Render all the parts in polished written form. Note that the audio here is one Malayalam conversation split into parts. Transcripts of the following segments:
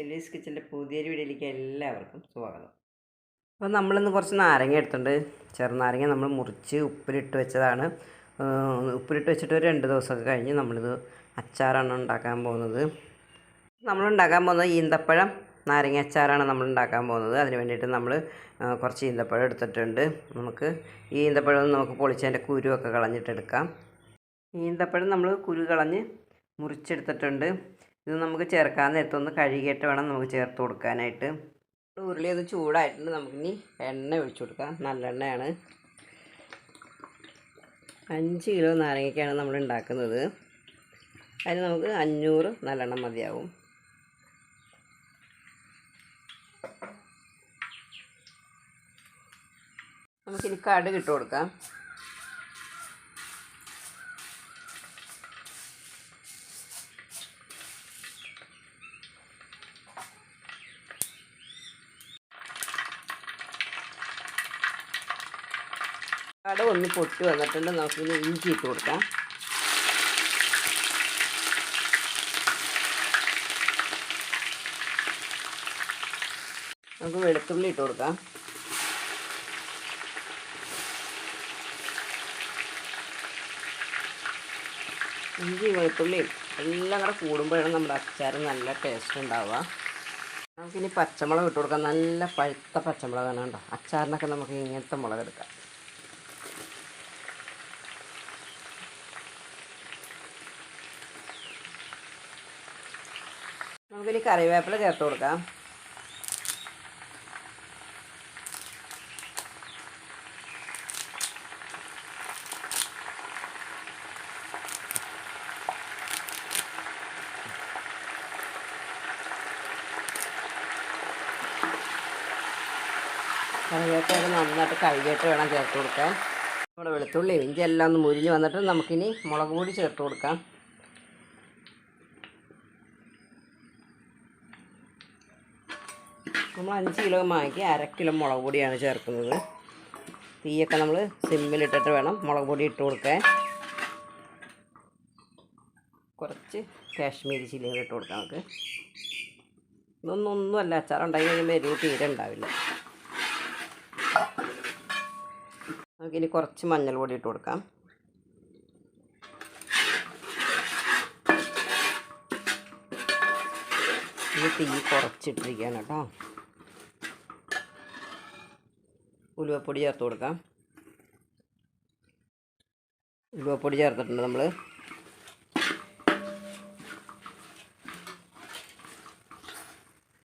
ഷെല്ലീസ് കിച്ചൻ്റെ പുതിയൊരു വീഡിയോയിലേക്ക് എല്ലാവർക്കും സ്വാഗതം. അപ്പോൾ നമ്മളിന്ന് കുറച്ച് നാരങ്ങ എടുത്തിട്ടുണ്ട്. ചെറുനാരങ്ങ നമ്മൾ മുറിച്ച് ഉപ്പിലിട്ട് വെച്ചതാണ്. ഉപ്പിലിട്ട് വെച്ചിട്ട് ഒരു 2 ദിവസമൊക്കെ കഴിഞ്ഞ് നമ്മളിത് അച്ചാറാണ് ഉണ്ടാക്കാൻ പോകുന്നത്. നമ്മളുണ്ടാക്കാൻ പോകുന്നത് ഈന്തപ്പഴം നാരങ്ങ അച്ചാറാണ് നമ്മളുണ്ടാക്കാൻ പോകുന്നത്. അതിന് വേണ്ടിയിട്ട് നമ്മൾ കുറച്ച് ഈന്തപ്പഴം എടുത്തിട്ടുണ്ട്. നമുക്ക് ഈ ഈന്തപ്പഴം നമുക്ക് പൊളിച്ചതിൻ്റെ കുരുവൊക്കെ കളഞ്ഞിട്ടെടുക്കാം. ഈന്തപ്പഴം നമ്മൾ കുരു കളഞ്ഞ് മുറിച്ചെടുത്തിട്ടുണ്ട്. ഇത് നമുക്ക് ചേർക്കാൻ നേരത്തൊന്ന് കഴുകിയിട്ട് വേണം നമുക്ക് ചേർത്ത് കൊടുക്കാനായിട്ട്. ഉരുളി അത് ചൂടായിട്ടുണ്ട്. നമുക്കിനി എണ്ണ ഒഴിച്ചു കൊടുക്കാം. നല്ലെണ്ണയാണ്. 5 കിലോ നാരങ്ങയ്ക്കാണ് നമ്മൾ ഉണ്ടാക്കുന്നത്. അതിന് നമുക്ക് 500 നല്ലെണ്ണ മതിയാവും. നമുക്കിനി കടുക് ഇട്ട് കൊടുക്കാം. കടുക് ഒന്ന് പൊട്ടി വന്നിട്ടുണ്ട്. നമുക്കിനി ഇഞ്ചി ഇട്ട് കൊടുക്കാം. നമുക്ക് വെളുത്തുള്ളി ഇട്ട് കൊടുക്കാം. ഇഞ്ചി വെളുത്തുള്ളിയും എല്ലാം കൂടെ കൂടുമ്പോഴാണ് നമ്മുടെ അച്ചാർ നല്ല ടേസ്റ്റ് ഉണ്ടാവുക. നമുക്കിനി പച്ചമുളക് ഇട്ട് കൊടുക്കാം. നല്ല പഴുത്ത പച്ചമുളകാണ് കേട്ടോ. അച്ചാറിനൊക്കെ നമുക്ക് ഇങ്ങനത്തെ മുളക് എടുക്കാം. നമുക്കിനി കറിവേപ്പില ചേർത്ത് കൊടുക്കാം. കറിവേപ്പില നന്നായിട്ട് കഴുകിയിട്ട് വേണം ചേർത്ത് കൊടുക്കാൻ. നമ്മുടെ വെളുത്തുള്ളി ഇഞ്ചി എല്ലാം ഒന്ന് മുരിഞ്ഞ് വന്നിട്ട് നമുക്കിനി മുളക് പൊടി ചേർത്ത് കൊടുക്കാം. നമ്മൾ 5 കിലോ മാങ്ങയ്ക്ക് 1/2 കിലോ മുളക് പൊടിയാണ് ചേർക്കുന്നത്. തീയൊക്കെ നമ്മൾ സിമ്മിലിട്ടിട്ട് വേണം മുളക് പൊടി ഇട്ട് കൊടുക്കാൻ. കുറച്ച് കാശ്മീരി ചില്ലിയും ഇട്ട് കൊടുക്കാം. നമുക്ക് ഇതൊന്നൊന്നുമല്ല, അച്ചാർ ഉണ്ടാക്കി കഴിയുമ്പോൾ എരിവ് തീരെ ഉണ്ടാവില്ല. നമുക്കിനി കുറച്ച് മഞ്ഞൾ പൊടി ഇട്ട് കൊടുക്കാം. ഇത് തീ കുറച്ചിട്ടിരിക്കുകയാണ് കേട്ടോ. ഉലുവപ്പൊടി ചേർത്ത് കൊടുക്കാം. ഉലുവപ്പൊടി ചേർത്തിട്ടുണ്ട് നമ്മൾ.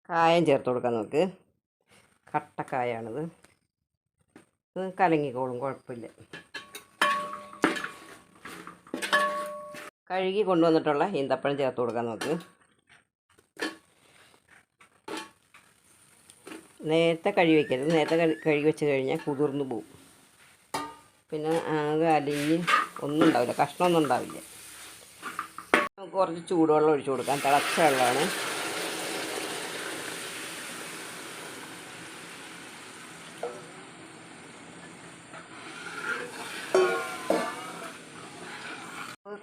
കായം ചേർത്ത് കൊടുക്കാം. നമുക്ക് കട്ടക്കായാണിത്. ഇത് കലങ്ങിക്കോളും, കുഴപ്പമില്ല. കഴുകി കൊണ്ടുവന്നിട്ടുള്ള ഈന്തപ്പഴം ചേർത്ത് കൊടുക്കാം. നമുക്ക് നേരത്തെ കഴുകി വയ്ക്കരുത്. നേരത്തെ കഴുകി വെച്ച് കഴിഞ്ഞാൽ കുതിർന്നു പോവും. പിന്നെ അത് അലിഞ്ഞ് ഒന്നും ഉണ്ടാവില്ല, കഷ്ണമൊന്നും ഉണ്ടാവില്ല. നമുക്ക് കുറച്ച് ചൂടുവെള്ളം ഒഴിച്ചു കൊടുക്കാം. തിളച്ച വെള്ളമാണ്.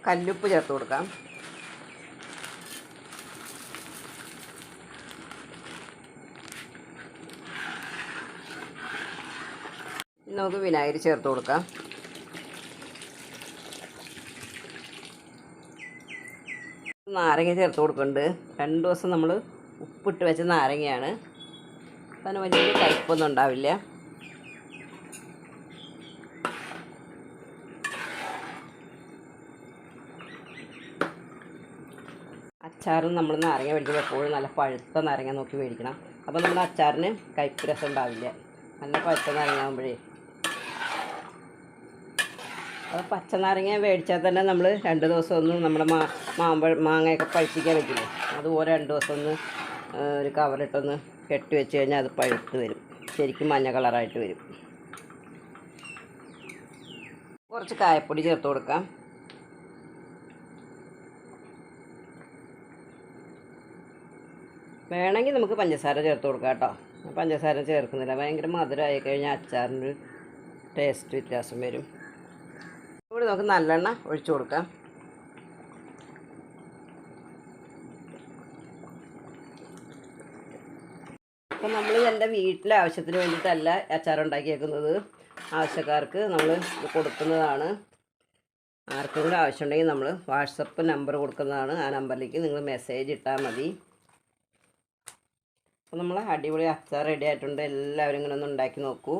കല്ലുപ്പ് ചേർത്ത് കൊടുക്കാം. നമുക്ക് വിനാഗിരി ചേർത്ത് കൊടുക്കാം. നാരങ്ങ ചേർത്ത് കൊടുക്കുന്നുണ്ട്. 2 ദിവസം നമ്മൾ ഉപ്പിട്ട് വെച്ച നാരങ്ങയാണ്. അതിന് വലിയ കയ്പ്പൊന്നും ഉണ്ടാവില്ല. അച്ചാറിന് നമ്മൾ നാരങ്ങ മേടിക്കുമ്പോൾ എപ്പോഴും നല്ല പഴുത്ത നാരങ്ങ നോക്കി മേടിക്കണം. അപ്പോൾ നമ്മുടെ അച്ചാറിന് കയ്പ്പ് രസം ഉണ്ടാവില്ല. നല്ല പഴുത്ത നാരങ്ങ ആകുമ്പോഴേ. അത് പച്ചനാരങ്ങ മേടിച്ചാൽ തന്നെ നമ്മൾ 2 ദിവസം ഒന്ന് നമ്മുടെ മാങ്ങയൊക്കെ പഴുപ്പിക്കാൻ വെക്കില്ലേ, അതുപോലെ 2 ദിവസം ഒന്ന് ഒരു കവറിട്ടൊന്ന് കെട്ടി വെച്ച് കഴിഞ്ഞാൽ അത് പഴുത്ത് വരും. ശരിക്കും മഞ്ഞ കളറായിട്ട് വരും. കുറച്ച് കായപ്പൊടി ചേർത്ത് കൊടുക്കാം. വേണമെങ്കിൽ നമുക്ക് പഞ്ചസാര ചേർത്ത് കൊടുക്കാം കേട്ടോ. പഞ്ചസാര ചേർക്കുന്നില്ല. ഭയങ്കര മധുരമായി കഴിഞ്ഞാൽ അച്ചാറിൻ്റെ ടേസ്റ്റ് വ്യത്യാസം വരും. ഇവിടെ നമുക്ക് നല്ലെണ്ണ ഒഴിച്ചു കൊടുക്കാം. അപ്പോൾ നമ്മൾ എൻ്റെ വീട്ടിലെ ആവശ്യത്തിന് വേണ്ടിയിട്ടല്ല അച്ചാർ ഉണ്ടാക്കിയേക്കുന്നത്, ആവശ്യക്കാർക്ക് നമ്മൾ ഇത് കൊടുക്കുന്നതാണ്. ആർക്കെങ്കിലും ആവശ്യമുണ്ടെങ്കിൽ നമ്മൾ വാട്സപ്പ് നമ്പർ കൊടുക്കുന്നതാണ്. ആ നമ്പറിലേക്ക് നിങ്ങൾ മെസ്സേജ് ഇട്ടാൽ മതി. അപ്പോൾ നമ്മൾ അടിപൊളി അച്ചാർ റെഡി ആയിട്ടുണ്ട്. എല്ലാവരും ഇങ്ങനെ ഒന്ന് ഉണ്ടാക്കി നോക്കൂ.